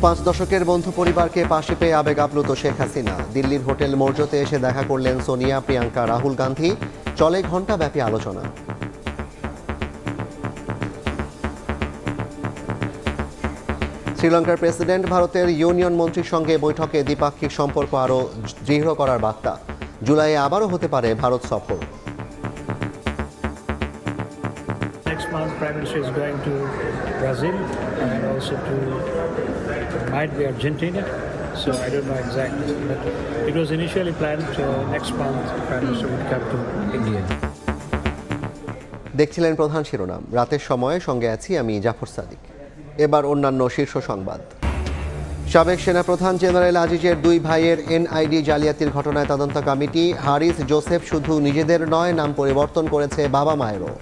পাঁচ দশকের বন্ধু পরিবারকে পাশে পেয়ে আবেগ আপ্লুত শেখ হাসিনা। দিল্লির হোটেল মৌর্যতে এসে দেখা করলেন সোনিয়া, প্রিয়াঙ্কা, রাহুল গান্ধী। চলে ঘণ্টাব্যাপী আলোচনা। শ্রীলঙ্কার প্রেসিডেন্ট ভারতের ইউনিয়ন মন্ত্রীর সঙ্গে বৈঠকে দ্বিপাক্ষিক সম্পর্ক আরও দৃঢ় করার বার্তা। জুলাইয়ে আবারও হতে পারে ভারত সফর। Next month, Prime Minister is going to Brazil and also to might be Argentina. So I don't know exactly, but it was initially planned next month Prime Minister would come to India. দেখছিলেন প্রধান শিরোনাম। রাতের সময়ে সঙ্গে আছি আমি জাফর সাদিক। এবার অন্যান্য শীর্ষ সংবাদ। সাবেক সেনাপ্রধান জেনারেল আজিজের দুই ভাইয়ের এনআইডি জালিয়াতির ঘটনায় তদন্ত কমিটি। হারিস জোসেফ শুধু নিজেদের নয়, নাম পরিবর্তন করেছে বাবা মায়েরও।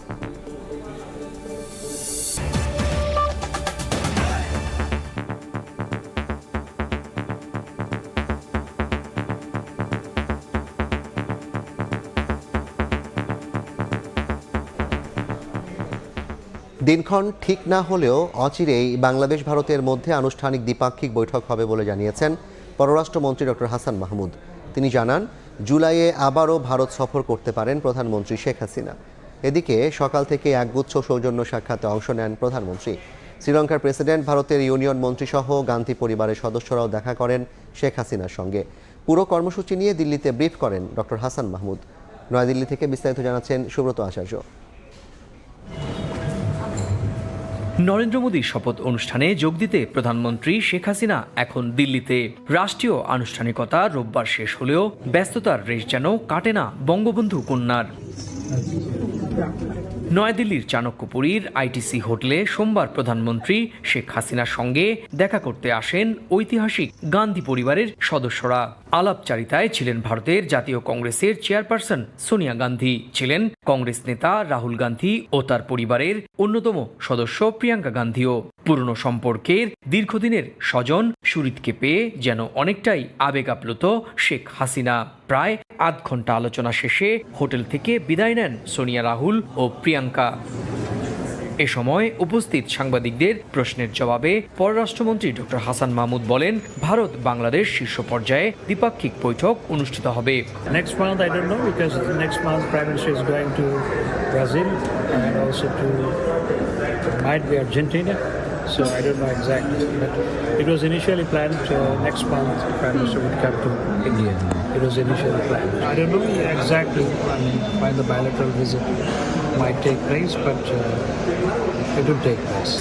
দিনক্ষণ ঠিক না হলেও অচিরেই বাংলাদেশ ভারতের মধ্যে আনুষ্ঠানিক দ্বিপাক্ষিক বৈঠক হবে বলে জানিয়েছেন পররাষ্ট্রমন্ত্রী ডক্টর হাসান মাহমুদ। তিনি জানান, জুলাইয়ে আবারও ভারত সফর করতে পারেন প্রধানমন্ত্রী শেখ হাসিনা। এদিকে সকাল থেকে একগুচ্ছ সৌজন্য সাক্ষাতে অংশ নেন প্রধানমন্ত্রী। শ্রীলঙ্কার প্রেসিডেন্ট, ভারতের ইউনিয়ন মন্ত্রীসহ গান্ধী পরিবারের সদস্যরাও দেখা করেন শেখ হাসিনার সঙ্গে। পুরো কর্মসূচি নিয়ে দিল্লিতে ব্রিফ করেন ডক্টর হাসান মাহমুদ। নয়াদিল্লি থেকে বিস্তারিত জানাচ্ছেন সুব্রত আচার্য। নরেন্দ্র মোদীর শপথ অনুষ্ঠানে যোগ দিতে প্রধানমন্ত্রী শেখ হাসিনা এখন দিল্লিতে। রাষ্ট্রীয় আনুষ্ঠানিকতা রোববার শেষ হলেও ব্যস্ততার রেশ যেন কাটে না বঙ্গবন্ধু কন্যার। নয়াদিল্লির চাণক্যপুরীর আইটিসি হোটেলে সোমবার প্রধানমন্ত্রী শেখ হাসিনার সঙ্গে দেখা করতে আসেন ঐতিহাসিক গান্ধী পরিবারের সদস্যরা। আলাপচারিতায় ছিলেন ভারতের জাতীয় কংগ্রেসের চেয়ারপারসন সোনিয়া গান্ধী, ছিলেন কংগ্রেস নেতা রাহুল গান্ধী ও তার পরিবারের অন্যতম সদস্য প্রিয়াঙ্কা গান্ধীও। পুরনো সম্পর্কের দীর্ঘদিনের স্বজন সুরিতকে পেয়ে যেন অনেকটাই আবেগ আপ্লুত শেখ হাসিনা। প্রায় আধ ঘন্টা আলোচনা শেষে হোটেল থেকে বিদায় নেন সোনিয়া, রাহুল ও প্রিয়াঙ্কা। এ সময় উপস্থিত সাংবাদিকদের প্রশ্নের জবাবে পররাষ্ট্রমন্ত্রী ডক্টর হাসান মাহমুদ বলেন, ভারত বাংলাদেশ শীর্ষ পর্যায়ে দ্বিপাক্ষিক বৈঠক অনুষ্ঠিত হবে। Next month, I don't know, because next month Prime Minister is going to Brazil and also to might be Argentina. So I don't know exactly, but it was initially planned next month Prime Minister would come to India. It was initially planned. I don't know exactly when the bilateral visit might take place, but it will take place.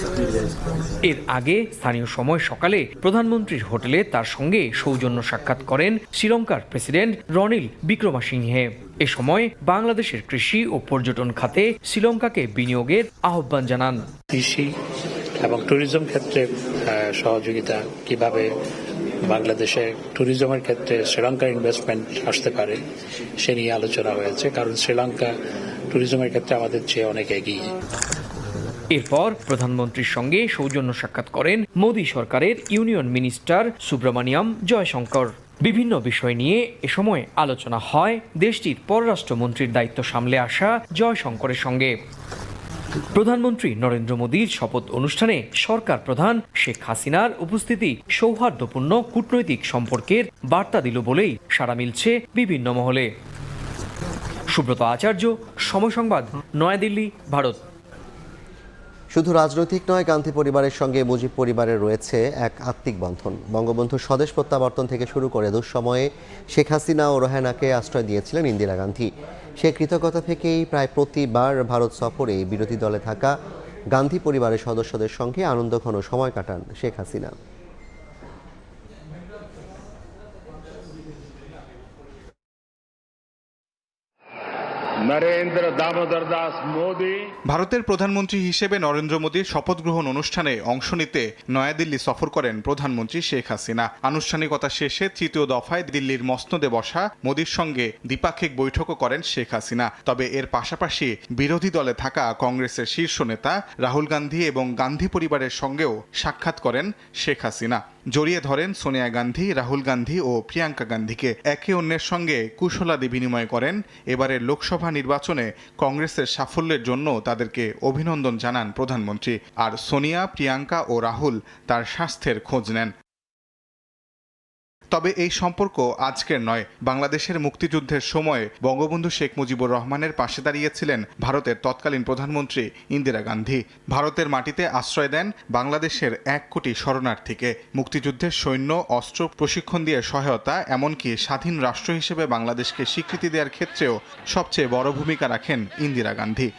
এর আগে স্থানীয় সময় সকালে প্রধানমন্ত্রীর হোটেলে তার সঙ্গে সৌজন্য সাক্ষাৎ করেন শ্রীলঙ্কার প্রেসিডেন্ট রনিল বিক্রমাসিংহে। এ সময় বাংলাদেশের কৃষি ও পর্যটন খাতে শ্রীলঙ্কাকে বিনিয়োগের আহ্বান জানান। কৃষি এবং ট্যুরিজম ক্ষেত্রে সহযোগিতা, কিভাবে বাংলাদেশে ট্যুরিজমের ক্ষেত্রে শ্রীলঙ্কার ইনভেস্টমেন্ট আসতে পারে সে নিয়ে আলোচনা হয়েছে, কারণ শ্রীলঙ্কা ট্যুরিজমের ক্ষেত্রে আমাদের চেয়ে অনেক এগিয়ে। এরপর প্রধানমন্ত্রীর সঙ্গে সৌজন্য সাক্ষাৎ করেন মোদী সরকারের ইউনিয়ন মিনিস্টার সুব্রমণিয়াম জয়শঙ্কর। বিভিন্ন বিষয় নিয়ে এ সময় আলোচনা হয় দেশটির পররাষ্ট্রমন্ত্রীর দায়িত্ব সামলে আসা জয়শঙ্করের সঙ্গে। প্রধানমন্ত্রী নরেন্দ্র মোদীর শপথ অনুষ্ঠানে সরকার প্রধান শেখ হাসিনার উপস্থিতি সৌহার্দ্যপূর্ণ কূটনৈতিক সম্পর্কের বার্তা দিল বলেই সাড়া মিলছে বিভিন্ন মহলে। সুব্রত আচার্য, সময় সংবাদ, নয়াদিল্লি, ভারত। শুধু রাজনৈতিক নয়, গান্ধী পরিবারের সঙ্গে মুজিব পরিবারের রয়েছে এক আত্মিক বন্ধন। বঙ্গবন্ধুর স্বদেশ প্রত্যাবর্তন থেকে শুরু করে দুঃসময়ে শেখ হাসিনা ও রোহানাকে আশ্রয় দিয়েছিলেন ইন্দিরা গান্ধী। সে কৃতজ্ঞতা থেকেই প্রায় প্রতিবার ভারত সফরে বিরোধী দলে থাকা গান্ধী পরিবারের সদস্যদের সঙ্গে আনন্দঘন সময় কাটান শেখ হাসিনা। নরেন্দ্র দামোদর দাস মোদী। ভারতের প্রধানমন্ত্রী হিসেবে নরেন্দ্র মোদীর শপথ গ্রহণ অনুষ্ঠানে অংশ নিতে নয়াদিল্লি সফর করেন প্রধানমন্ত্রী শেখ হাসিনা। আনুষ্ঠানিকতা শেষে তৃতীয় দফায় দিল্লির মসনদে বসা মোদীর সঙ্গে দ্বিপাক্ষিক বৈঠকও করেন শেখ হাসিনা। তবে এর পাশাপাশি বিরোধী দলে থাকা কংগ্রেসের শীর্ষ নেতা রাহুল গান্ধী এবং গান্ধী পরিবারের সঙ্গেও সাক্ষাৎ করেন শেখ হাসিনা। জড়িয়ে ধরেন সোনিয়া গান্ধী, রাহুল গান্ধী ও প্রিয়াঙ্কা গান্ধীকে। একে অন্যের সঙ্গে কুশলাদি বিনিময় করেন। এবারের লোকসভা নির্বাচনে কংগ্রেসের সাফল্যের জন্য তাদেরকে অভিনন্দন জানান প্রধানমন্ত্রী। আর সোনিয়া, প্রিয়াঙ্কা ও রাহুল তার স্বাস্থ্যের খোঁজ নেন। তবে এই সম্পর্ক আজকের নয়। বাংলাদেশের মুক্তিযুদ্ধের সময় বঙ্গবন্ধু শেখ মুজিবুর রহমানের পাশে দাঁড়িয়েছিলেন ভারতের তৎকালীন প্রধানমন্ত্রী ইন্দিরা গান্ধী। ভারতের মাটিতে আশ্রয় দেন বাংলাদেশের 1 কোটি শরণার্থীকে। মুক্তিযুদ্ধের সৈন্য অস্ত্র প্রশিক্ষণ দিয়ে সহায়তা, এমনকি স্বাধীন রাষ্ট্র হিসেবে বাংলাদেশকে স্বীকৃতি দেওয়ার ক্ষেত্রেও সবচেয়ে বড় ভূমিকা রাখেন ইন্দিরা গান্ধী।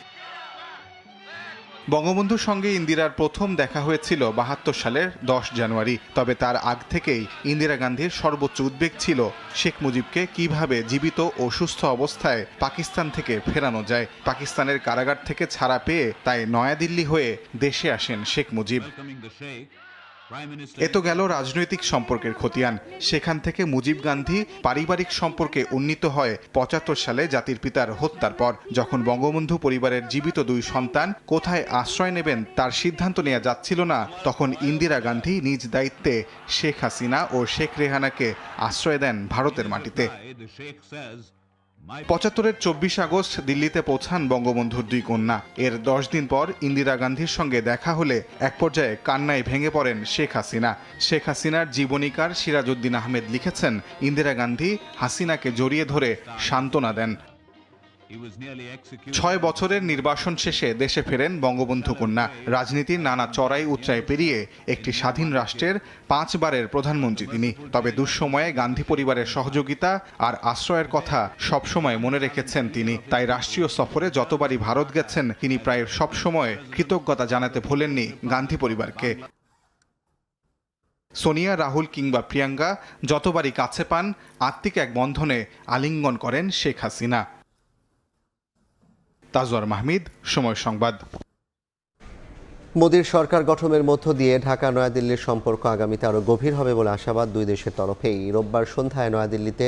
বঙ্গবন্ধুর সঙ্গে ইন্দিরার প্রথম দেখা হয়েছিল 72 সালের 10 জানুয়ারি। তবে তার আগ থেকেই ইন্দিরা গান্ধীর সর্বোচ্চ উদ্বেগ ছিল শেখ মুজিবকে কিভাবে জীবিত ও সুস্থ অবস্থায় পাকিস্তান থেকে ফেরানো যায়। পাকিস্তানের কারাগার থেকে ছাড়া পেয়ে তাই নয়াদিল্লি হয়ে দেশে আসেন শেখ মুজিব। এ তো গেল রাজনৈতিক সম্পর্কের খতিয়ান। সেখান থেকে মুজিব গান্ধী পারিবারিক সম্পর্কে উন্নীত হয় 75 সালে জাতির পিতার হত্যার পর, যখন বঙ্গবন্ধু পরিবারের জীবিত 2 সন্তান কোথায় আশ্রয় নেবেন তার সিদ্ধান্ত নেওয়া যাচ্ছিল না। তখন ইন্দিরা গান্ধী নিজ দায়িত্বে শেখ হাসিনা ও শেখ রেহানাকে আশ্রয় দেন ভারতের মাটিতে। 75-এর 24 আগস্ট দিল্লিতে পৌঁছান বঙ্গবন্ধুর 2 কন্যা। এর 10 দিন পর ইন্দিরা গান্ধীর সঙ্গে দেখা হলে এক পর্যায়ে কান্নায় ভেঙে পড়েন শেখ হাসিনা। শেখ হাসিনার জীবনীকার সিরাজউদ্দিন আহমেদ লিখেছেন, ইন্দিরা গান্ধী হাসিনাকে জড়িয়ে ধরে সান্ত্বনা দেন। 6 বছরের নির্বাসন শেষে দেশে ফেরেন বঙ্গবন্ধু কন্যা। রাজনীতির নানা চড়াই উতরাই পেরিয়ে একটি স্বাধীন রাষ্ট্রের 5 বারের প্রধানমন্ত্রী তিনি। তবে দুঃসময়ে গান্ধী পরিবারের সহযোগিতা আর আশ্রয়ের কথা সবসময় মনে রেখেছেন তিনি। তাই রাষ্ট্রীয় সফরে যতবারই ভারত গেছেন তিনি প্রায় সবসময় কৃতজ্ঞতা জানাতে ভোলেননি গান্ধী পরিবারকে। সোনিয়া, রাহুল কিংবা প্রিয়াঙ্কা যতবারই কাছে পান আত্মিক এক বন্ধনে আলিঙ্গন করেন শেখ হাসিনা। তাজওয়ার মাহমিদ, সময় সংবাদ। মোদির সরকার গঠনের মধ্য দিয়ে ঢাকা নয়াদিল্লির সম্পর্ক আগামীতে আরও গভীর হবে বলে আশাবাদ দুই দেশের তরফেই। রোববার সন্ধ্যায় নয়াদিল্লিতে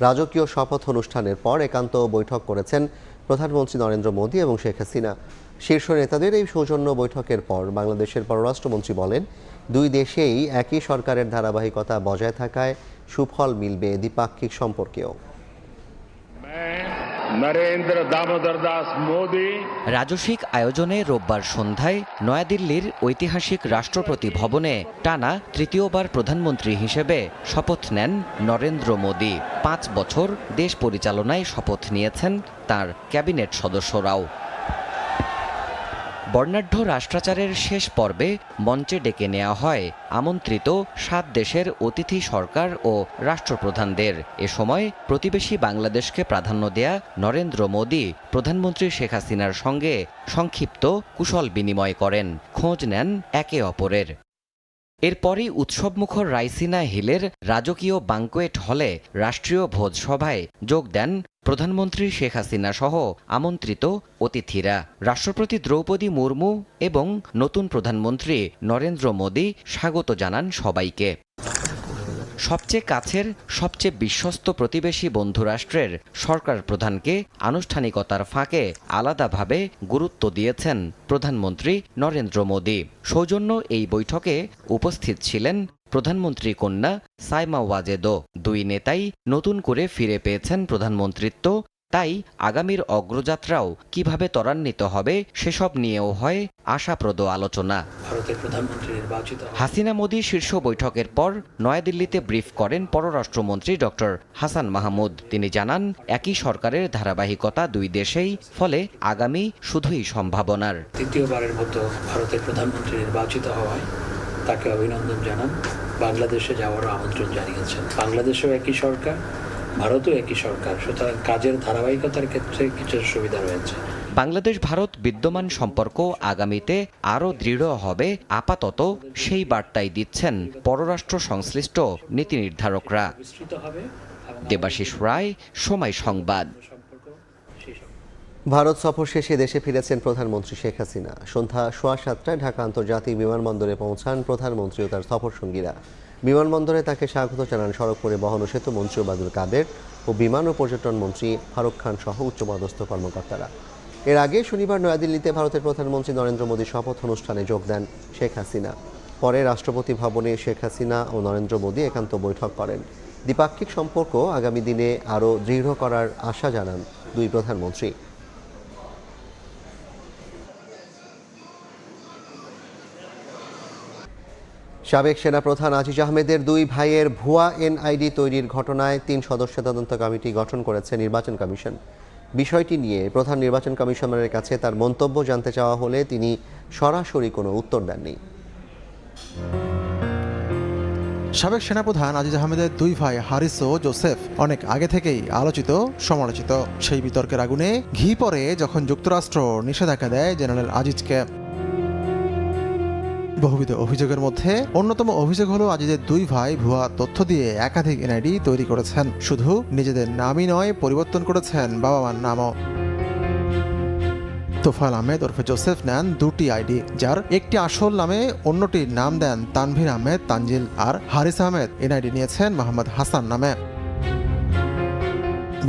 রাজকীয় শপথ অনুষ্ঠানের পর একান্ত বৈঠক করেছেন প্রধানমন্ত্রী নরেন্দ্র মোদি এবং শেখ হাসিনা। শীর্ষ নেতাদের এই সৌজন্য বৈঠকের পর বাংলাদেশের পররাষ্ট্রমন্ত্রী বলেন, দুই দেশেই একই সরকারের ধারাবাহিকতা বজায় থাকায় সুফল মিলবে দ্বিপাক্ষিক সম্পর্কেও। नरेंद्र दामोदर दास मोदी রাজসিক আয়োজনে রোববার সন্ধ্যায় নয়াদিল্লির ঐতিহাসিক রাষ্ট্রপতি ভবনে টানা তৃতীয়বার প্রধানমন্ত্রী হিসেবে শপথ নেন নরেন্দ্র মোদি। 5 বছর দেশ পরিচালনায় শপথ নিয়েছেন তার ক্যাবিনেট সদস্যরাও। বর্ণাঢ্য রাষ্ট্রাচারের শেষ পর্বে মঞ্চে ডেকে নেওয়া হয় আমন্ত্রিত 7 দেশের অতিথি সরকার ও রাষ্ট্রপ্রধানদের। এ সময় প্রতিবেশী বাংলাদেশকে প্রাধান্য দেয়া নরেন্দ্র মোদি প্রধানমন্ত্রী শেখ হাসিনার সঙ্গে সংক্ষিপ্ত কুশল বিনিময় করেন, খোঁজ নেন একে অপরের। এরপরই উৎসবমুখর রাইসিনা হিলের রাজকীয় বাঙ্কোয়েট হলে রাষ্ট্রীয় ভোজসভায় যোগ দেন প্রধানমন্ত্রী শেখ হাসিনা সহ আমন্ত্রিত অতিথিরা। রাষ্ট্রপতি দ্রৌপদী মুর্মু এবং নতুন প্রধানমন্ত্রী নরেন্দ্র মোদি স্বাগত জানান সবাইকে। সবচেয়ে কাছের, সবচেয়ে বিশ্বস্ত প্রতিবেশী বন্ধুরাষ্ট্রের সরকার প্রধানকে আনুষ্ঠানিকতার ফাঁকে আলাদাভাবে গুরুত্ব দিয়েছেন প্রধানমন্ত্রী নরেন্দ্র মোদি। সৌজন্য এই বৈঠকে উপস্থিত ছিলেন প্রধানমন্ত্রী কন্যা সাইমা ওয়াজেদও। দুই নেতাই নতুন করে ফিরে পেয়েছেন প্রধানমন্ত্রিত্ব, তাই আগামীর অগ্রযাত্রাও কিভাবে ত্বরান্বিত হবে সেসব নিয়েও হয় আশাপ্রদ আলোচনা। হাসিনা মোদি শীর্ষ বৈঠকের পর নয়াদিল্লিতে ব্রিফ করেন পররাষ্ট্রমন্ত্রী ডক্টর হাসান মাহমুদ। তিনি জানান, একই সরকারের ধারাবাহিকতা দুই দেশেই, ফলে আগামী শুধুই সম্ভাবনার। তৃতীয়বারের মতো ভারতের প্রধানমন্ত্রী নির্বাচিত হওয়ায় তাকে অভিনন্দন জানান। বাংলাদেশে যাওয়ারও আমন্ত্রণ জানিয়েছেন। বাংলাদেশেও একই সরকার, ভারতও একই সরকার, সুতরাং কাজের ধারাবাহিকতার ক্ষেত্রে কিছু সুবিধা রয়েছে। বাংলাদেশ ভারত বিদ্যমান সম্পর্ক আগামীতে আরও দৃঢ় হবে, আপাতত সেই বার্তাই দিচ্ছেন পররাষ্ট্র সংশ্লিষ্ট নীতি নির্ধারকরা। দেবাশিস রায়, সময় সংবাদ। ভারত সফর শেষে দেশে ফিরেছেন প্রধানমন্ত্রী শেখ হাসিনা। সন্ধ্যা 7:15টায় ঢাকা আন্তর্জাতিক বিমানবন্দরে পৌঁছান প্রধানমন্ত্রী ও তার সফরসঙ্গীরা। বিমানবন্দরে তাকে স্বাগত জানান সড়ক পরিবহন ও সেতু মন্ত্রী ওবায়দুল কাদের ও বিমান ও পর্যটন মন্ত্রী ফারুক খান সহ উচ্চপদস্থ কর্মকর্তারা। এর আগে শনিবার নয়াদিল্লিতে ভারতের প্রধানমন্ত্রী নরেন্দ্র মোদীর শপথ অনুষ্ঠানে যোগ দেন শেখ হাসিনা। পরে রাষ্ট্রপতি ভবনে শেখ হাসিনা ও নরেন্দ্র মোদী একান্ত বৈঠক করেন। দ্বিপাক্ষিক সম্পর্ক আগামী দিনে আরও দৃঢ় করার আশা জানান দুই প্রধানমন্ত্রী। সাবেক সেনাপ্রধান আজিজ আহমেদের দুই ভাইয়ের ভুয়া এনআইডি তৈরির ঘটনায় 3 সদস্য তদন্ত কমিটি গঠন করেছে নির্বাচন কমিশন। বিষয়টি নিয়ে প্রধান নির্বাচন কমিশনারের কাছে তার মন্তব্য জানতে চাওয়া হলে তিনি সরাসরি কোনো উত্তর দেননি। সাবেক সেনাপ্রধান আজিজ আহমেদের দুই ভাই হারিস ও জোসেফ অনেক আগে থেকেই আলোচিত সমালোচিত। সেই বিতর্কের আগুনে ঘি পড়ে যখন যুক্তরাষ্ট্র নিষেধাজ্ঞা দেয় জেনারেল আজিজকে। বহুবিধ অভিযোগের মধ্যে অন্যতম অভিযোগ হলো আজিজের দুই ভাই ভুয়া তথ্য দিয়ে একাধিক এনআইডি তৈরি করেছেন। শুধু নিজেদের নামই নয়, পরিবর্তন করেছেন বাবা মার নামও। তোফায়েল আহমেদ ওরফে জোসেফ নেন দুটি আইডি, যার একটি আসল নামে, অন্যটির নাম দেন তানভীর আহমেদ তানজিল, আর হারিস আহমেদ এনআইডি নিয়েছেন মোহাম্মদ হাসান নামে।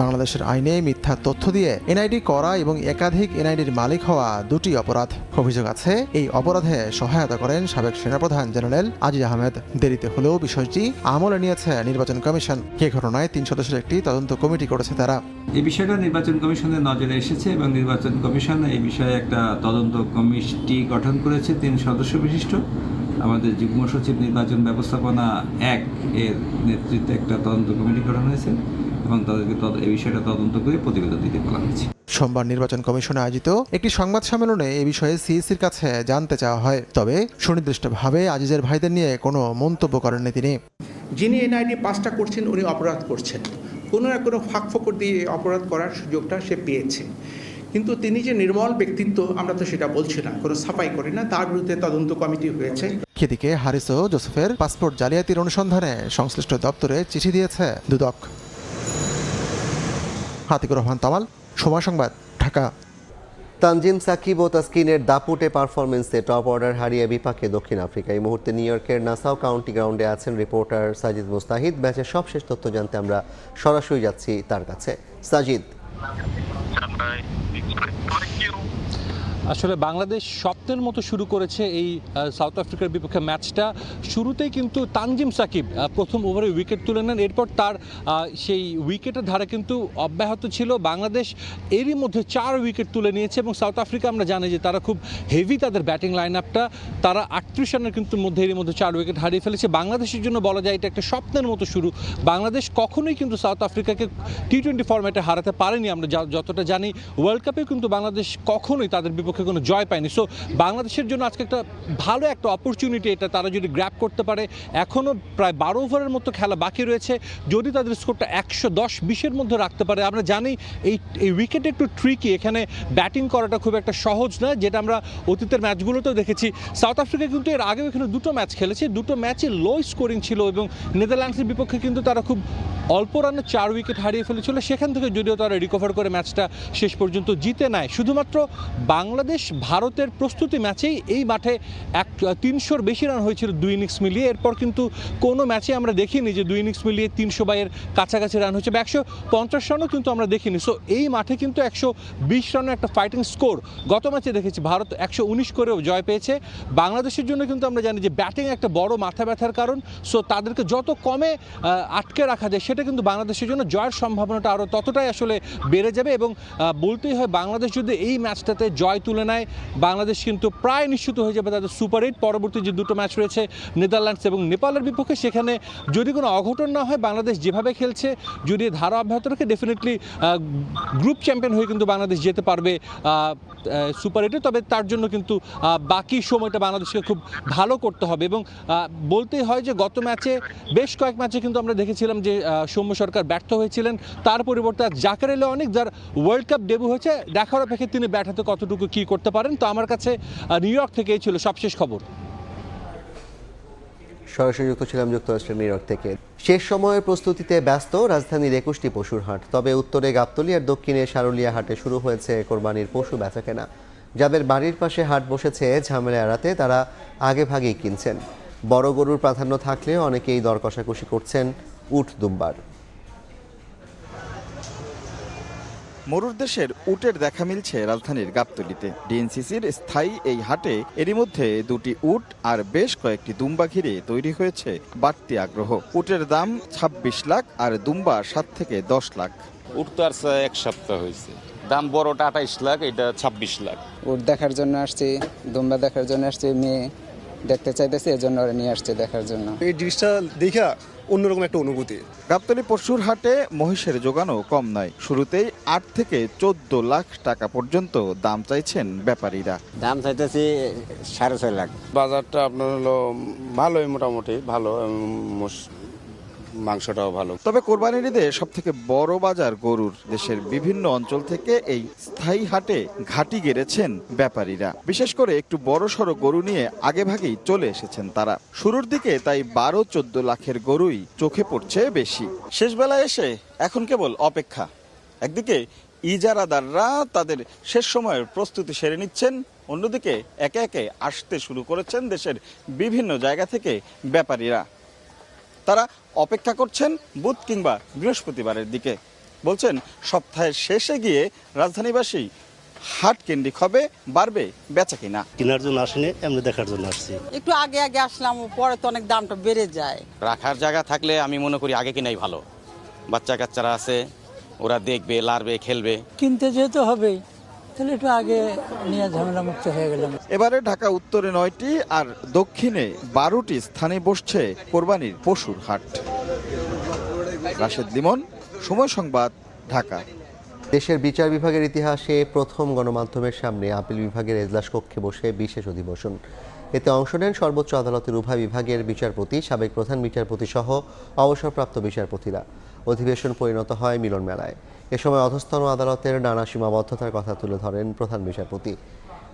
বাংলাদেশের আইনে মিথ্যা তথ্য দিয়ে এনআইডি করা এবং একাধিক এনআইডির মালিক হওয়া দুটি অপরাধ। অভিযোগ আছে এই অপরাধে সহায়তা করেন সাবেক সেনাপ্রধান জেনারেল আজিজ আহমেদ। দেরিতে হলেও বিষয়টি আমলে নিয়েছে নির্বাচন কমিশন। এ ঘটনায় 3 সদস্যের একটি তদন্ত কমিটি করেছে তারা। এই বিষয়টা নির্বাচন কমিশনের নজরে এসেছে এবং নির্বাচন কমিশন এই বিষয়ে একটা তদন্ত কমিটি গঠন করেছে 3 সদস্য বিশিষ্ট। আমাদের যুগ্ম সচিব নির্বাচন ব্যবস্থাপনা 1 এর নেতৃত্বে একটা তদন্ত কমিটি গঠন হয়েছে এবং তাদেরকে এই বিষয়টা তদন্ত করে প্রতিবেদন দিতে বলা হয়েছে। সোমবার নির্বাচন কমিশনে আয়োজিত একটি সংবাদ সম্মেলনে এ বিষয়ে সিইসির কাছে জানতে চাওয়া হয়। তবে সুনির্দিষ্টভাবে আজিজের ভাইদের নিয়ে কোনো মন্তব্য করেননি তিনি। যিনি এনআইডি পাসটা করছেন উনি অপরাধ করছেন, কোনো না কোনো ফাঁক ফোকর দিয়ে অপরাধ করার সুযোগটা সে পেয়েছে। কিন্তু তিনি যে নির্মল ব্যক্তিত্ব, আমরা তো সেটা বলছি না, কোনো সাফাই করি না, তার বিরুদ্ধে তদন্ত কমিটি হয়েছে। এদিকে হারিস ও জোসেফের পাসপোর্ট জালিয়াতির অনুসন্ধানে সংশ্লিষ্ট দপ্তরে চিঠি দিয়েছে দুদক। আতিকুর রহমান তামাল, সময় সংবাদ, ঢাকা। তানজিম সাকিব ও তাসকিনের দাপুটে পারফরমেন্সে টপ অর্ডার হারিয়ে বিপাকে দক্ষিণ আফ্রিকা। এই মুহূর্তে নিউ ইয়র্কের নাসাউ কাউন্টি গ্রাউন্ডে আছেন রিপোর্টার সাজিদ মুস্তাহিদ। ম্যাচের সবশেষ তথ্য জানতে আমরা সরাসরি যাচ্ছি তার কাছে। সাজিদ, আসলে বাংলাদেশ স্বপ্নের মতো শুরু করেছে এই সাউথ আফ্রিকার বিপক্ষে ম্যাচটা। শুরুতেই কিন্তু তানজিম সাকিব প্রথম ওভারে উইকেট তুলে নেন, এরপর তার সেই উইকেটের ধারা কিন্তু অব্যাহত ছিল। বাংলাদেশ এরই মধ্যে 4 উইকেট তুলে নিয়েছে এবং সাউথ আফ্রিকা আমরা জানি যে তারা খুব হেভি তাদের ব্যাটিং লাইন আপটা। তারা 38 রানের কিন্তু মধ্যে এরই মধ্যে 4 উইকেট হারিয়ে ফেলেছে। বাংলাদেশের জন্য বলা যায় এটা একটা স্বপ্নের মতো শুরু। বাংলাদেশ কখনোই কিন্তু সাউথ আফ্রিকাকে টি-20 ফরম্যাটে হারাতে পারেনি। আমরা যতটা জানি ওয়ার্ল্ড কাপেও কিন্তু বাংলাদেশ কখনোই তাদের বিপক্ষে কোনো জয় পায়নি। সো বাংলাদেশের জন্য আজকে একটা ভালো একটা অপরচুনিটি এটা, তারা যদি গ্র্যাব করতে পারে। এখনও প্রায় 12 ওভারের মতো খেলা বাকি রয়েছে। যদি তাদের স্কোরটা 110-20-এর মধ্যে রাখতে পারে, আমরা জানি এই উইকেট একটু ট্রিকি, এখানে ব্যাটিং করাটা খুব একটা সহজ নয়, যেটা আমরা অতীতের ম্যাচগুলোতেও দেখেছি। সাউথ আফ্রিকা কিন্তু এর আগেও এখানে 2টো ম্যাচ খেলেছে, 2টো ম্যাচই লো স্কোরিং ছিল এবং নেদারল্যান্ডসের বিপক্ষে কিন্তু তারা খুব অল্প রানে 4 উইকেট হারিয়ে ফেলেছিল। সেখান থেকে যদিও তারা রিকভার করে ম্যাচটা শেষ পর্যন্ত জিতে নেয়। শুধুমাত্র বাংলাদেশ ভারতের প্রস্তুতি ম্যাচেই এই মাঠে 300-র বেশি রান হয়েছিল 2 ইনিংস মিলিয়ে। এরপর কিন্তু কোনো ম্যাচে আমরা দেখিনি যে 2 ইনিংস মিলিয়ে 300 কাছাকাছি রান হয়েছে, 150 রানও কিন্তু আমরা দেখিনি। সো এই মাঠে কিন্তু 120 রানের একটা ফাইটিং স্কোর গত ম্যাচে দেখেছি। ভারত 119 করেও জয় পেয়েছে। বাংলাদেশের জন্য কিন্তু আমরা জানি যে ব্যাটিং একটা বড় মাথা ব্যথার কারণ। সো তাদেরকে যত কমে আটকে রাখা যায় সেটা কিন্তু বাংলাদেশের জন্য জয়ের সম্ভাবনাটা আরও ততটাই আসলে বেড়ে যাবে। এবং বলতেই হয় বাংলাদেশ যদি এই ম্যাচটাতে জয় তুলে নেয়, বাংলাদেশ কিন্তু প্রায় নিশ্চিত হয়ে যাবে তাদের সুপার 8। পরবর্তী যে 2টো ম্যাচ রয়েছে নেদারল্যান্ডস এবং নেপালের বিপক্ষে, সেখানে যদি কোনো অঘটন না হয়, বাংলাদেশ যেভাবে খেলছে যদি ধারা অব্যাহত রাখে, ডেফিনেটলি গ্রুপ চ্যাম্পিয়ন হয়ে কিন্তু বাংলাদেশ যেতে পারবে সুপার 8-এ। তবে তার জন্য কিন্তু বাকি সময়টা বাংলাদেশকে খুব ভালো করতে হবে। এবং বলতেই হয় যে গত ম্যাচে বেশ কয়েক ম্যাচে কিন্তু আমরা দেখেছিলাম যে সৌম্য সরকার ব্যর্থ হয়েছিলেন। তার পরিবর্তে জাকের আলী অনেক, যার ওয়ার্ল্ড কাপ ডেবিউ হয়েছে, দেখার অপেক্ষা তিনি ব্যাট হাতে কতটুকু কী করতে পারেন। তো আমার কাছে নিউ ইয়র্ক থেকে এই ছিল সবশেষ খবর। সরাসরি যুক্ত ছিলাম যুক্তরাষ্ট্রের নিউ ইয়র্ক থেকে। শেষ সময়ের প্রস্তুতিতে ব্যস্ত রাজধানীর 21টি পশুর হাট। তবে উত্তরে গাবতলী আর দক্ষিণে সারুলিয়া হাটে শুরু হয়েছে কোরবানির পশু বেচাকেনা। যাদের বাড়ির পাশে হাট বসেছে, ঝামেলা এড়াতে তারা আগে ভাগেই কিনছেন। বড় গরুর প্রাধান্য থাকলেও অনেকেই দর কষাকষি করছেন উট দুম্বার। মরুর দেশের উটের দেখা মিলছে রাজধানীর গাবতলীতে। ডিএনসিসির স্থায়ী এই হাটে এরই মধ্যে 2টি উট আর বেশ কয়েকটি দুম্বা ঘিরে তৈরি হয়েছে বাড়তি আগ্রহ। উটের দাম 26 লাখ আর দুম্বা 7 থেকে 10 লাখ। উট তো আর 1 সপ্তাহ হয়েছে, দাম বড়টা 28 লাখ, এটা 26 লাখ। উট দেখার জন্য আসছি, দুম্বা দেখার জন্য আসছি, মেয়ে দেখতে চাইতেছি, এজন্য ওরা নিয়ে আসছে দেখার জন্য। এই জিনিসটা দেখা অন্যরকম একটা অনুভূতি। গাবতলী পশুর হাটে মহিষের যোগানও কম নয়। শুরুতেই 8 থেকে 14 লাখ টাকা পর্যন্ত দাম চাইছেন ব্যাপারীরা। দাম চাইতেছি 6.5 লাখ। বাজারটা আপনার হলো ভালোই, মোটামুটি ভালো, মাংসটাও ভালো। তবে কোরবানির ঈদে সব থেকে বড় বাজার গরুর। দেশের বিভিন্ন অঞ্চল থেকে এই স্থায়ী হাটে ঘাঁটি গেড়েছেন ব্যাপারীরা। বিশেষ করে একটু বড় সড়ো গরু নিয়ে আগেভাগেই চলে এসেছেন তারা। শুরুর দিকে তাই 12-14 লাখের গরুই চোখে পড়ছে বেশি। শেষ বেলায় এসে এখন কেবল অপেক্ষা। একদিকে ইজারাদাররা তাদের শেষ সময়ের প্রস্তুতি সেরে নিচ্ছেন, অন্যদিকে একে একে আসতে শুরু করেছেন দেশের বিভিন্ন জায়গা থেকে ব্যাপারীরা। তারা অপেক্ষা করছেন বুধ কিংবা বৃহস্পতিবারের দিকে। বলছেন সপ্তাহের শেষে গিয়ে রাজধানীবাসী হাট কেন্দ্রিক হবে, বাড়বে বেচা কিনা। কেনার জন্য আসেনি, এমনি দেখার জন্য আসছি। একটু আগে আগে আসলাম, পরে তো অনেক দামটা বেড়ে যায়। রাখার জায়গা থাকলে আমি মনে করি আগে কিনাই ভালো। বাচ্চা কাচ্চারা আছে, ওরা দেখবে, লাড়বে, খেলবে। কিনতে যেতে হবেই, তাহলে একটু আগে নিয়ে ঝামেলা মুক্ত হয়ে গেলাম। এবারে ঢাকা উত্তরে 9টি আর দক্ষিণে 12টি স্থানে বসছে কোরবানির পশুর হাট। রাশেদ লিমন, সময় সংবাদ, ঢাকা। দেশের বিচার বিভাগের ইতিহাসে প্রথম গণমাধ্যমের সামনে আপিল বিভাগের এজলাস কক্ষে বসে বিশেষ অধিবেশন। এতে অংশ নেন সর্বোচ্চ আদালতের উভয় বিভাগের বিচারপতি, সাবেক প্রধান বিচারপতি সহ অবসরপ্রাপ্ত বিচারপতিরা। অধিবেশন পরিণত হয় মিলন মেলায়। এ সময় অধস্তন আদালতের নানা সীমাবদ্ধতার কথা তুলে ধরেন প্রধান বিচারপতি।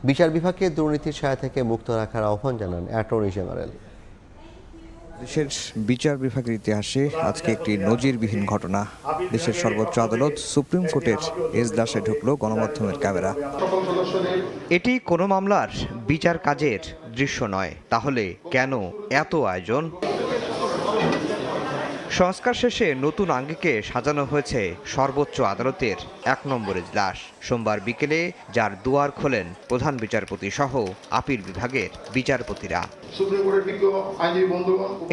বিচার বিভাগকে দুর্নীতির ছায়া থেকে মুক্ত রাখার আহ্বান জানান অ্যাটর্নি জেনারেল। দেশের বিচার বিভাগের ইতিহাসে আজকে একটি নজিরবিহীন ঘটনা। দেশের সর্বোচ্চ আদালত সুপ্রিম কোর্টের এজলাসে ঢুকল গণমাধ্যমের ক্যামেরা। এটি কোনো মামলার বিচার কাজের দৃশ্য নয়, তাহলে কেন এত আয়োজন? সংস্কার শেষে নতুন আঙ্গিকে সাজানো হয়েছে সর্বোচ্চ আদালতের 1 নম্বর এজলাস। সোমবার বিকেলে যার দুয়ার খোলেন প্রধান বিচারপতি সহ আপিল বিভাগের বিচারপতিরা।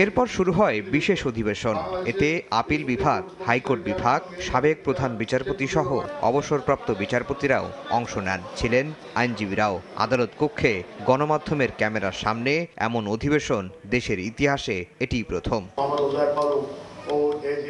এরপর শুরু হয় বিশেষ অধিবেশন। এতে আপিল বিভাগ, হাইকোর্ট বিভাগ, সাবেক প্রধান বিচারপতি সহ অবসরপ্রাপ্ত বিচারপতিরাও অংশ নেন। ছিলেন আইনজীবীরাও। আদালত কক্ষে গণমাধ্যমের ক্যামেরার সামনে এমন অধিবেশন দেশের ইতিহাসে এটিই প্রথম।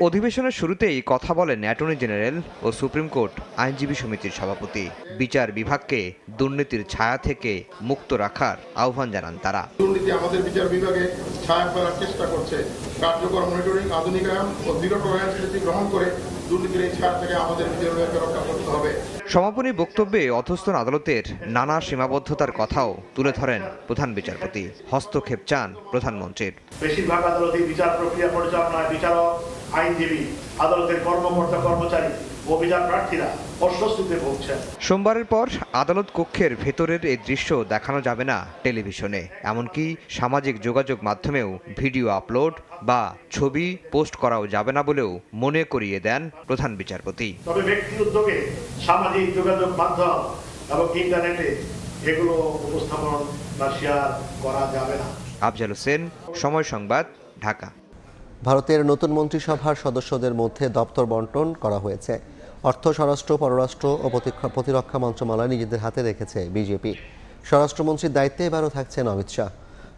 অধিবেশনের শুরুতেই কথা বলেন অ্যাটর্নি জেনারেল ও সুপ্রিম কোর্ট আইনজীবী সমিতির সভাপতি। বিচার বিভাগকে দুর্নীতির ছায়া থেকে মুক্ত রাখার আহ্বান জানান তারা। দুর্নীতি আমাদের বিচার বিভাগে ছায়া ফেলার চেষ্টা করছে। কার্যকর মনিটরিং, আধুনিকায়ন ও দৃঢ় টলারেন্স গ্রহণ করে দুর্নীতির এই ছায়া থেকে আমাদের বিচার বিভাগকে রক্ষা করতে হবে। সমাপনী বক্তব্যে অধস্তন আদালতের নানা সীমাবদ্ধতার কথাও তুলে ধরেন প্রধান বিচারপতি। হস্তক্ষেপ চান প্রধানমন্ত্রীর। বেশিরভাগ আদালতে বিচার প্রক্রিয়া পরিচালনায় বিচারক, আইনজীবী, আদালতের কর্মকর্তা কর্মচারী ও বিচার প্রার্থীরা অস্বস্তিতে ভুগছেন। সোমবারের পর আদালত কক্ষের ভেতরের এই দৃশ্য দেখানো যাবে না টেলিভিশনে, এমনকি সামাজিক যোগাযোগ মাধ্যমেও ভিডিও আপলোড বা ছবি পোস্ট করাও যাবে না বলেও মনে করিয়ে দেন প্রধান বিচারপতি। তবে ব্যক্তি উদ্যোগে সামাজিক যোগাযোগ মাধ্যম এবং ইন্টারনেটে এগুলো উপস্থাপন বা শেয়ার করা যাবে না। আফজাল হোসেন, সময় সংবাদ, ঢাকা। ভারতের নতুন মন্ত্রিসভার সদস্যদের মধ্যে দপ্তর বন্টন করা হয়েছে। অর্থ, স্বরাষ্ট্র, পররাষ্ট্র ও প্রতিরক্ষা মন্ত্রণালয় নিজেদের হাতে রেখেছে বিজেপি। স্বরাষ্ট্রমন্ত্রীর দায়িত্বে এবারও থাকছেন অমিত শাহ।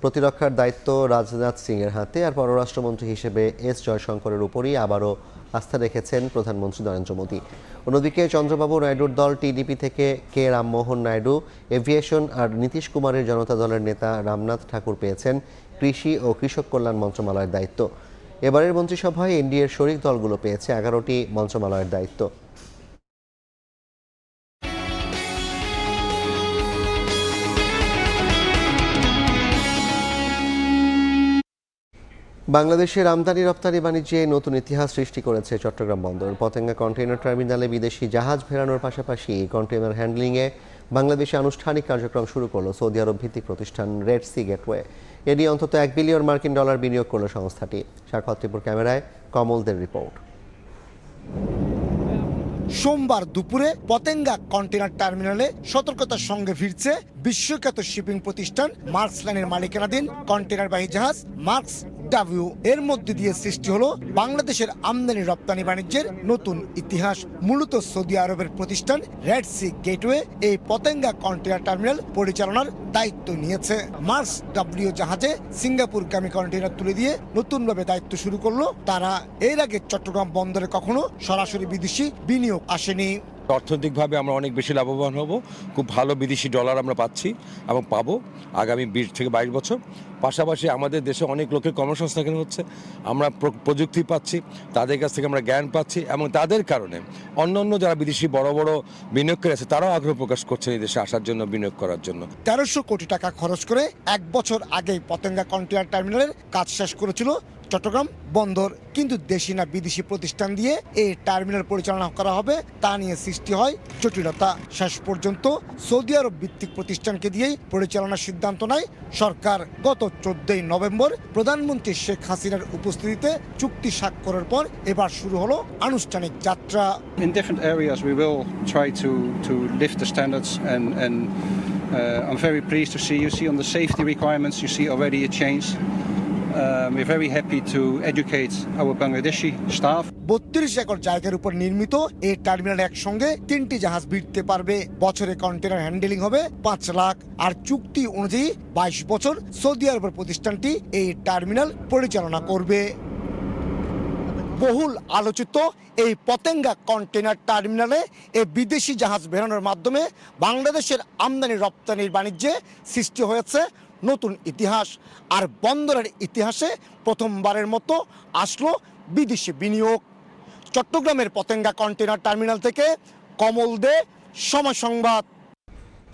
প্রতিরক্ষার দায়িত্ব রাজনাথ সিংয়ের হাতে। আর পররাষ্ট্রমন্ত্রী হিসেবে এস জয়শঙ্করের উপরই আবারও আস্থা রেখেছেন প্রধানমন্ত্রী নরেন্দ্র মোদী। অন্যদিকে চন্দ্রবাবু নাইডুর দল টিডিপি থেকে কে রামমোহন নাইডু, এভিয়েশন আর নীতিশ কুমারের জনতা দলের নেতা রামনাথ ঠাকুর পেয়েছেন কৃষি ও কৃষক কল্যাণ মন্ত্রণালয়ের দায়িত্ব। এবারের মন্ত্রিসভায় এনডিএর শরিক দলগুলো পেয়েছে 11টি মন্ত্রণালয়ের দায়িত্ব। বাংলাদেশের আমদানি রপ্তানি বাণিজ্যে নতুন ইতিহাস সৃষ্টি করেছে চট্টগ্রাম বন্দর। পতেঙ্গা কন্টেইনার টার্মিনালে বিদেশি জাহাজ ফেরানোর পাশাপাশি কন্টেইনার হ্যান্ডলিংয়ে বাংলাদেশে আনুষ্ঠানিক কার্যক্রম শুরু করলো সৌদি আরব ভিত্তিক প্রতিষ্ঠান রেড সি গেটওয়ে। এ নিয়ে অন্তত $1 বিলিয়ন বিনিয়োগ করল সংস্থাটি। সাক্ষাৎ ত্রিপুর ক্যামেরায় কমলদের রিপোর্ট। সোমবার দুপুরে পতেঙ্গা কন্টেইনার টার্মিনালে সতর্কতার সঙ্গে ফিরছে বিশ্বখ্যাত শিপিং প্রতিষ্ঠান মার্কস লাইনের মালিকানাধীন কন্টেইনারবাহী জাহাজ মার্কস ডাব্লিউ। এর মধ্যে দিয়ে সৃষ্টি হলো বাংলাদেশের আমদানি রপ্তানি বাণিজ্যের নতুন ইতিহাস। মূলত সৌদি আরবের প্রতিষ্ঠান রেড সি গেটওয়ে এই পতেঙ্গা কন্টেইনার টার্মিনাল পরিচালনার দায়িত্ব নিয়েছে। মার্স ডাব্লিউ জাহাজে সিঙ্গাপুরগামী কন্টেইনার তুলে দিয়ে নতুনভাবে দায়িত্ব শুরু করলো তারা। এর আগে চট্টগ্রাম বন্দরে কখনো সরাসরি বিদেশি বিনিয়োগ আসেনি। অর্থনৈতিকভাবে আমরা অনেক বেশি লাভবান হব, খুব ভালো বিদেশি ডলার আমরা পাচ্ছি এবং পাবো আগামী 20 থেকে 22 বছর। পাশাপাশি আমাদের দেশে অনেক লোকের কর্মসংস্থান হচ্ছে, আমরা প্রযুক্তি পাচ্ছি, তাদের কাছ থেকে আমরা জ্ঞান পাচ্ছি এবং তাদের কারণে অন্যান্য যারা বিদেশি বড় বড় বিনিয়োগকারী আছে তারাও আগ্রহ প্রকাশ করছে এই দেশে আসার জন্য, বিনিয়োগ করার জন্য। 1300 কোটি টাকা খরচ করে 1 বছর আগেই পতেঙ্গা কন্টেইনার টার্মিনালের কাজ শেষ করেছিল চট্টগ্রাম বন্দর। কিন্তু দেশি না বিদেশি প্রতিষ্ঠান দিয়ে এই টার্মিনাল পরিচালনা করা হবে তা নিয়ে সৃষ্টি হয় জটিলতা। শেষ পর্যন্ত সৌদি আরব ভিত্তিক প্রতিষ্ঠানকে দিয়েই পরিচালনার সিদ্ধান্ত নেয় সরকার। গত 14 নভেম্বর প্রধানমন্ত্রী শেখ হাসিনার উপস্থিতিতে চুক্তি স্বাক্ষরের পর এবার শুরু হলো আনুষ্ঠানিক যাত্রা। In different areas we will try to lift the standards and I'm very pleased to see on the safety requirements you see already a change. We're very happy to educate our Bangladeshi staff. 32 acre জায়গার উপর নির্মিত এই টার্মিনালে একসঙ্গে 3টি জাহাজ ভিড়তে পারবে। বছরে কন্টেনার হ্যান্ডেলিং হবে 5 লাখ। আর চুক্তি অনুযায়ী 22 বছর সৌদি আরবের প্রতিষ্ঠানটি এই টার্মিনাল পরিচালনা করবে। বহুল আলোচিত এই পতেঙ্গা কন্টেনার টার্মিনালে এই বিদেশি জাহাজ বেরোনোর মাধ্যমে বাংলাদেশের আমদানি রপ্তানির বাণিজ্যে সৃষ্টি হয়েছে নতুন ইতিহাস। আর বন্দরের ইতিহাসে প্রথমবারের মতো আসলো বিদেশি বিনিয়োগ। চট্টগ্রামের পতেঙ্গা কন্টেনার টার্মিনাল থেকে কমল দে, সময় সংবাদ।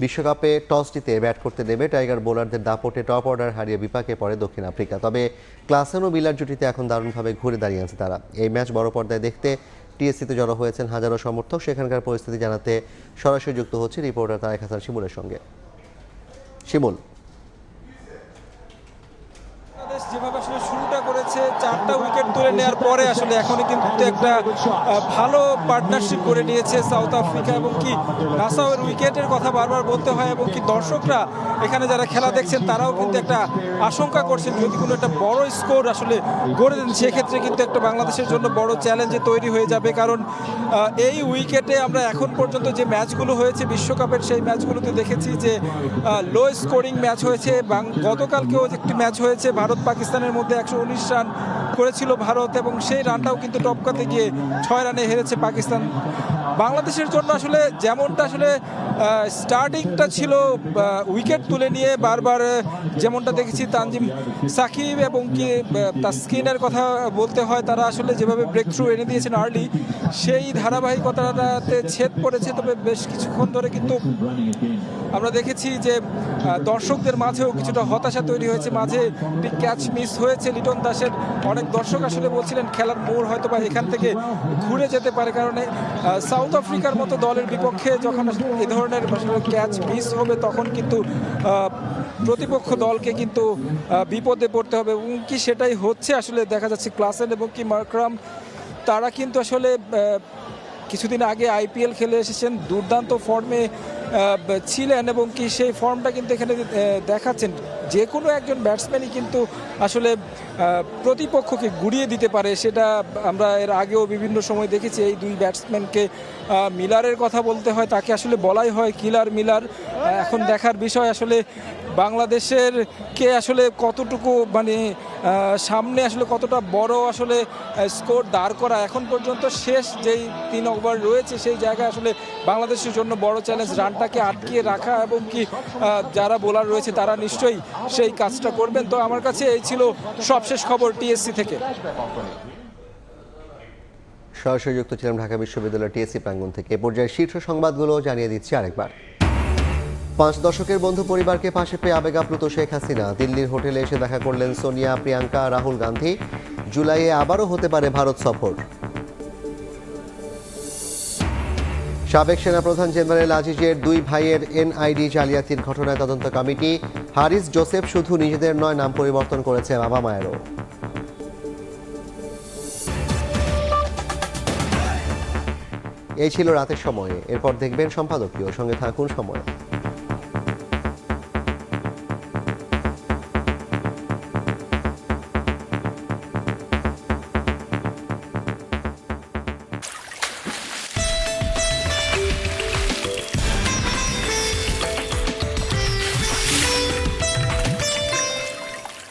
বিশ্বকাপে টস জিতে ব্যাট করতে নেমে টাইগার বোলারদের দাপটে টপ অর্ডার হারিয়ে বিপাকে পড়ে দক্ষিণ আফ্রিকা। তবে ক্লাসেন ও মিলার জুটিতে এখন দারুণভাবে ঘুরে দাঁড়িয়ে আছে তারা। এই ম্যাচ বড় পর্দায় দেখতে টিএসসিতে জড়ো হয়েছেন হাজারো সমর্থক। সেখানকার পরিস্থিতি জানাতে সরাসরি যুক্ত হচ্ছে রিপোর্টার তারেক হাসান শিমুলের সঙ্গে। শিমুল, যেভাবে আসলে শুরুটা করেছে 4টা উইকেট তুলে নেওয়ার পরে আসলে এখনই কিন্তু একটা ভালো পার্টনারশিপ করে নিয়েছে সাউথ আফ্রিকা এবং কি নাসাউয়ের উইকেটের কথা বারবার বলতে হয় এবং কি দর্শকরা এখানে যারা খেলা দেখছেন তারাও কিন্তু একটা আশঙ্কা করছেন যদি কোনো একটা বড় স্কোর আসলে গড়ে দেন সেক্ষেত্রে কিন্তু একটা বাংলাদেশের জন্য বড় চ্যালেঞ্জে তৈরি হয়ে যাবে। কারণ এই উইকেটে আমরা এখন পর্যন্ত যে ম্যাচগুলো হয়েছে বিশ্বকাপের সেই ম্যাচগুলোতে দেখেছি যে লো স্কোরিং ম্যাচ হয়েছে। গতকালকেও একটি ম্যাচ হয়েছে ভারত পাকিস্তানের মধ্যে 119 রান করেছিল ভারত এবং সেই রানটাও কিন্তু টপকাতে গিয়ে 6 রানে হেরেছে পাকিস্তান। বাংলাদেশের জন্য আসলে যেমনটা আসলে স্টার্টিংটা ছিল উইকেট তুলে নিয়ে বারবার যেমনটা দেখেছি তানজিম সাকিব এবং কি তাসকিনের কথা বলতে হয়, তারা আসলে যেভাবে ব্রেক থ্রু এনে দিয়েছেন আর্লি সেই ধারাবাহিকতাতে ছেদ পড়েছে। তবে বেশ কিছুক্ষণ ধরে কিন্তু আমরা দেখেছি যে দর্শকদের মাঝেও কিছুটা হতাশা তৈরি হয়েছে। মাঝে ক্যাচ মিস হয়েছে লিটন দাসের। অনেক দর্শক আসলে বলছিলেন খেলার মোড় হয়তো বা এখান থেকে ঘুরে যেতে পারে, কারণে সাউথ আফ্রিকার মতো দলের বিপক্ষে যখন এ ধরনের ক্যাচ মিস হবে তখন কিন্তু প্রতিপক্ষ দলকে কিন্তু বিপদে পড়তে হবে এবং কি সেটাই হচ্ছে। আসলে দেখা যাচ্ছে ক্লাসেন এবং কি মার্করাম তারা কিন্তু আসলে কিছুদিন আগে আইপিএল খেলে এসেছেন, দুর্দান্ত ফর্মে ছিলেন এবং কি সেই ফর্মটা কিন্তু এখানে দেখাচ্ছেন। যে কোনো একজন ব্যাটসম্যানই কিন্তু আসলে প্রতিপক্ষকে গুড়িয়ে দিতে পারে, সেটা আমরা এর আগেও বিভিন্ন সময় দেখেছি। এই দুই ব্যাটসম্যানকে মিলারের কথা বলতে হয়, তাকে আসলে বলাই হয় কিলার মিলার। এখন দেখার বিষয় আসলে বাংলাদেশের কে আসলে কতটুকু মানে সামনে আসলে কতটা বড় আসলে স্কোর দাঁড় করা। এখন পর্যন্ত শেষ যেই 3 ওভার রয়েছে সেই জায়গায় আসলে বাংলাদেশের জন্য বড় চ্যালেঞ্জ রানটাকে আটকিয়ে রাখা এবং কি যারা বোলার রয়েছে তারা নিশ্চয়ই সেই কাজটা করবেন। তো আমার কাছে এই ছিল সবশেষ খবর টিএসসি থেকে। সরাসরি যুক্ত ছিলাম ঢাকা বিশ্ববিদ্যালয়ের টিএসসি প্রাঙ্গণ থেকে। এ পর্যায়ে শীর্ষ সংবাদগুলো জানিয়ে দিচ্ছি আরেকবার। 5 দশকের বন্ধু পরিবারকে পাশে পেয়ে আবেগ আপ্লুত শেখ হাসিনা। দিল্লির হোটেলে এসে দেখা করলেন সোনিয়া, প্রিয়াঙ্কা, রাহুল গান্ধী। জুলাইয়ে আবারও হতে পারে ভারত সফর। সাবেক সেনাপ্রধান জেনারেল আজিজের 2 ভাইয়ের এনআইডি জালিয়াতির ঘটনায় তদন্ত কমিটি। হারিস জোসেফ শুধু নিজেদের নয়, নাম পরিবর্তন করেছে বাবা মায়েরও। এই ছিল রাতের সময়ে। এরপর দেখবেন সম্পাদকীয়। সঙ্গে থাকুন সময়।